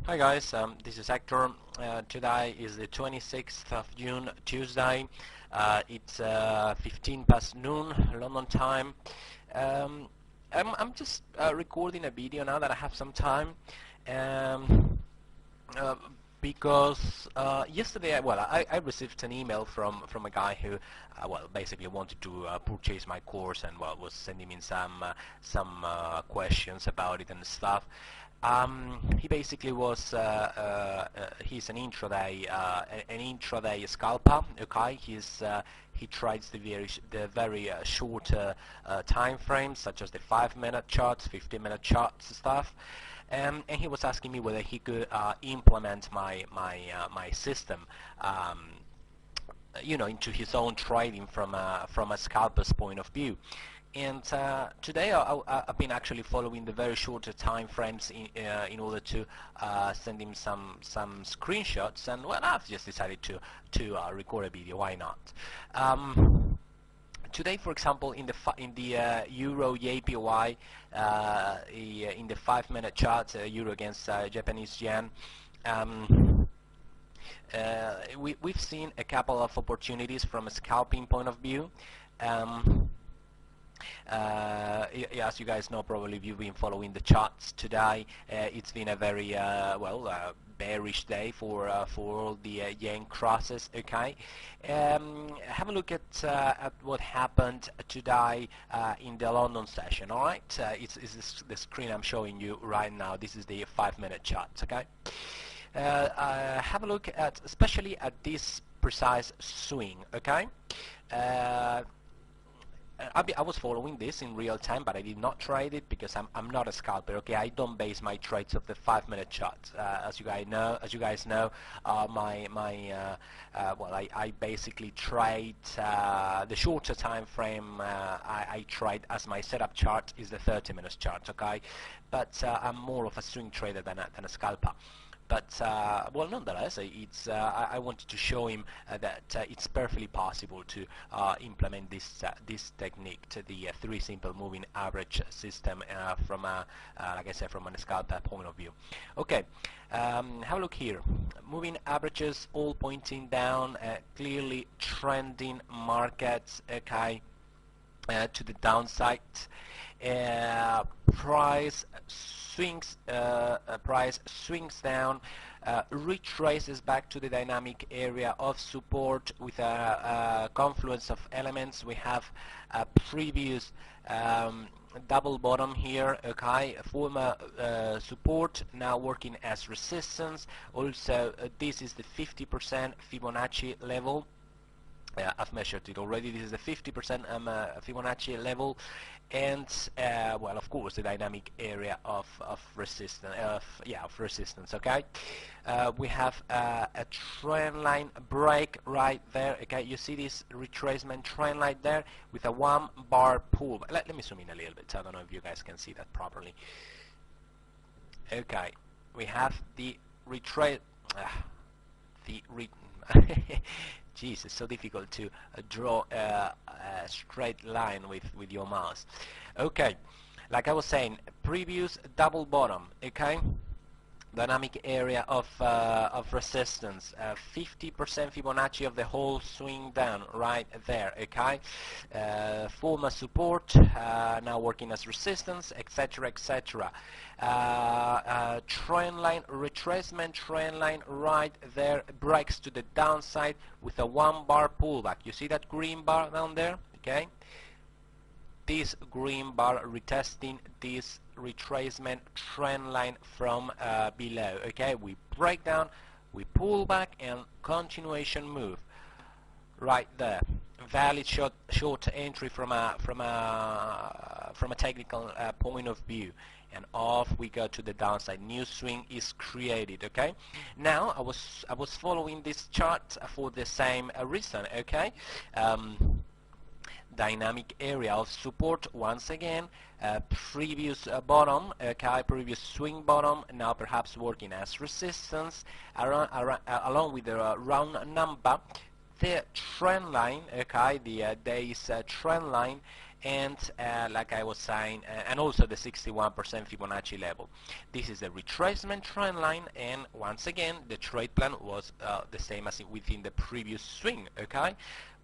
Hi guys, this is Hector. Today is the 26th of June, Tuesday. It's 15 past noon, London time. I'm just recording a video now that I have some time, because yesterday, I received an email from a guy who, basically wanted to purchase my course and was sending me some questions about it and stuff. He basically was he's an intraday scalper. Okay, he trades the very short time frames, such as the 5-minute charts, 15-minute charts stuff. And he was asking me whether he could implement my system, into his own trading from a scalper's point of view. And today I've been actually following the very short time frames in order to send him some screenshots, and I've just decided to record a video. Why not? Today, for example, in the Euro JPY, in the 5-minute chart, Euro against Japanese yen, we've seen a couple of opportunities from a scalping point of view. As you guys know, probably if you've been following the charts today, it's been a very bearish day for all the yen crosses. Okay, have a look at what happened today in the London session. All right, it's the screen I'm showing you right now. This is the 5-minute chart. Okay, have a look at especially at this precise swing. Okay. I was following this in real time, but I did not trade it because I'm not a scalper. Okay, I don't base my trades off the 5-minute charts. As you guys know, I basically trade the shorter time frame. I trade as my setup chart is the 30-minute chart. Okay, but I'm more of a swing trader than a scalper. But nonetheless, I wanted to show him that it's perfectly possible to implement this technique, to the 3 simple moving average system from like I said, from a scalper point of view. Okay, have a look here. Moving averages all pointing down, clearly trending markets. Okay, to the downside. Price swings down, retraces back to the dynamic area of support with a confluence of elements. We have a previous double bottom here, okay, former support, now working as resistance. Also, this is the 50% Fibonacci level. I've measured it already. This is the 50% Fibonacci level, and of course, the dynamic area of resistance. Of resistance. Okay, we have a trend line break right there. Okay, you see this retracement trend line there with a 1-bar pull. Let me zoom in a little bit. I don't know if you guys can see that properly. Okay, we have the retrace. Jeez, it's so difficult to draw a straight line with your mouse. Okay, like I was saying, previous double bottom. Okay, dynamic area of resistance, 50% Fibonacci of the whole swing down right there. Okay, former support, now working as resistance, etc., etc. Trend line retracement, trend line right there, breaks to the downside with a 1-bar pullback. You see that green bar down there? Okay, this green bar retesting this retracement trend line from below. Okay, we break down, we pull back, and continuation move right there. Valid short entry from a technical point of view, and off we go to the downside. New swing is created. Okay, now I was following this chart for the same reason. Okay, dynamic area of support once again, previous bottom, okay, previous swing bottom, now perhaps working as resistance, along with the round number, the trend line, okay, the day's trend line, and like I was saying, and also the 61% Fibonacci level. This is the retracement trend line, and once again the trade plan was the same as within the previous swing, okay?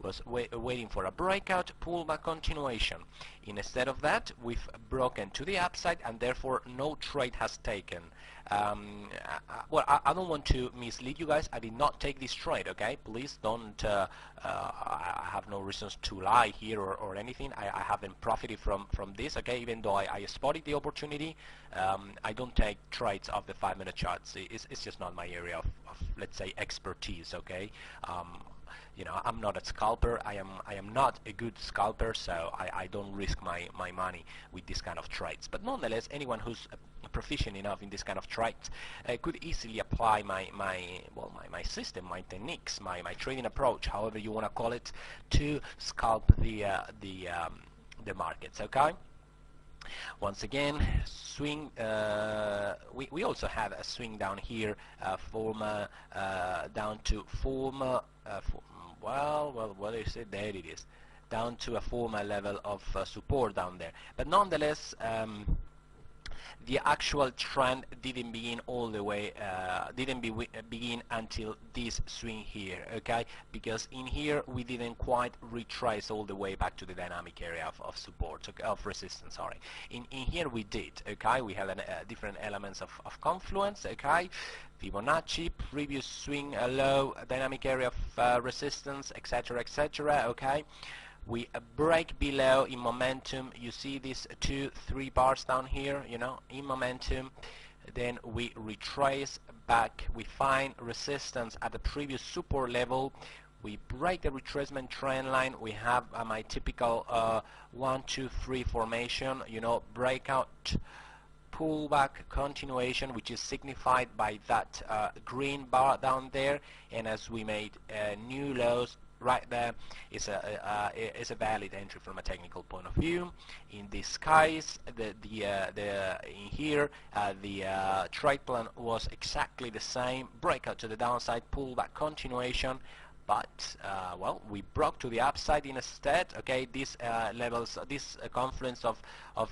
Was waiting for a breakout, pullback, continuation. Instead of that, we've broken to the upside, and therefore no trade has taken. Well, I don't want to mislead you guys. I did not take this trade, okay? Please don't, I have no reasons to lie here or anything. I haven't profited from this, okay? Even though I spotted the opportunity, I don't take trades of the 5-minute charts. It's just not my area of, let's say, expertise, okay? You know, I'm not a scalper. I am not a good scalper, so I don't risk my money with this kind of trades. But nonetheless, anyone who's proficient enough in this kind of trades could easily apply my system, my techniques, my trading approach, however you want to call it, to scalp the markets. Okay. Once again, swing. We also have a swing down here, down to well, what is it? There it is, down to a former level of support down there. But nonetheless, the actual trend didn't begin all the way, begin until this swing here, okay? Because in here we didn't quite retrace all the way back to the dynamic area of support, of resistance, sorry. In here we did, okay? We had different elements of confluence, okay? Fibonacci, previous swing low, dynamic area of resistance, etc., etc., okay? We break below in momentum. You see these 2-3 bars down here, you know, in momentum. Then we retrace back. We find resistance at the previous support level. We break the retracement trend line. We have my typical 1-2-3 formation, you know, breakout, pullback, continuation, which is signified by that green bar down there. And as we made new lows, right there is a valid entry from a technical point of view. In this case, in here the trade plan was exactly the same: breakout to the downside, pullback, continuation. But well, we broke to the upside instead. Okay, these levels, this confluence of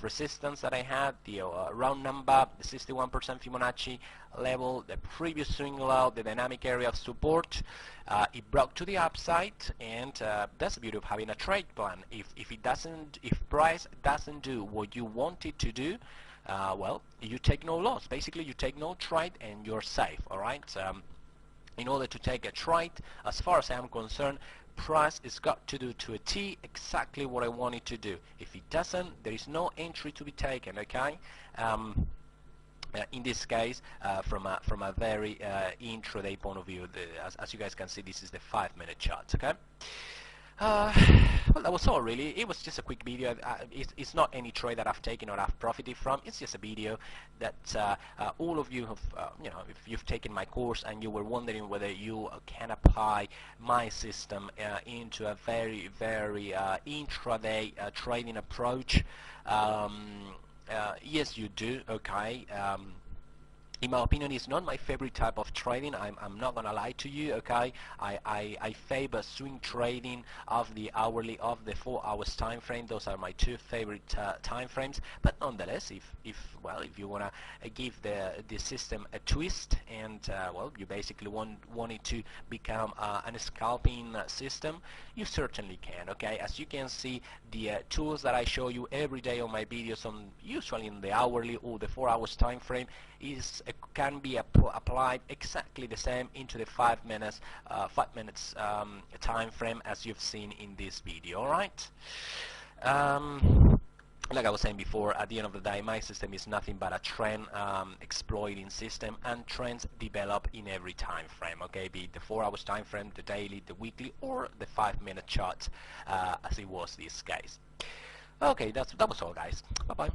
resistance that I had, the round number, the 61% Fibonacci level, the previous swing low, the dynamic area of support, it broke to the upside, and that's the beauty of having a trade plan. If price doesn't do what you want it to do, well, you take no loss. Basically, you take no trade and you're safe. All right. In order to take a trade, as far as I am concerned, price has got to do to a T exactly what I want it to do. If it doesn't, there is no entry to be taken, okay? In this case, from a very intraday point of view, as you guys can see, this is the 5-minute chart, okay? Well, that was all really. It was just a quick video. It's not any trade that I've taken or I've profited from. It's just a video that all of you have, you know, if you've taken my course and you were wondering whether you can apply my system into a very, very intraday trading approach, yes, you do, okay. In my opinion, it's not my favorite type of trading. I'm not gonna lie to you, okay? I favor swing trading of the hourly, of the 4 hours time frame. Those are my two favorite time frames. But nonetheless, if you wanna give the system a twist, and well, you basically want it to become an scalping system, you certainly can, okay? As you can see, the tools that I show you every day on my videos, usually in the hourly or the 4 hours time frame, can be applied exactly the same into the 5 minutes time frame as you've seen in this video. All right. Like I was saying before, at the end of the day, my system is nothing but a trend exploiting system, and trends develop in every time frame, okay, be it the 4 hours time frame, the daily, the weekly, or the 5-minute chart, as it was this case. Okay, that was all, guys. Bye bye.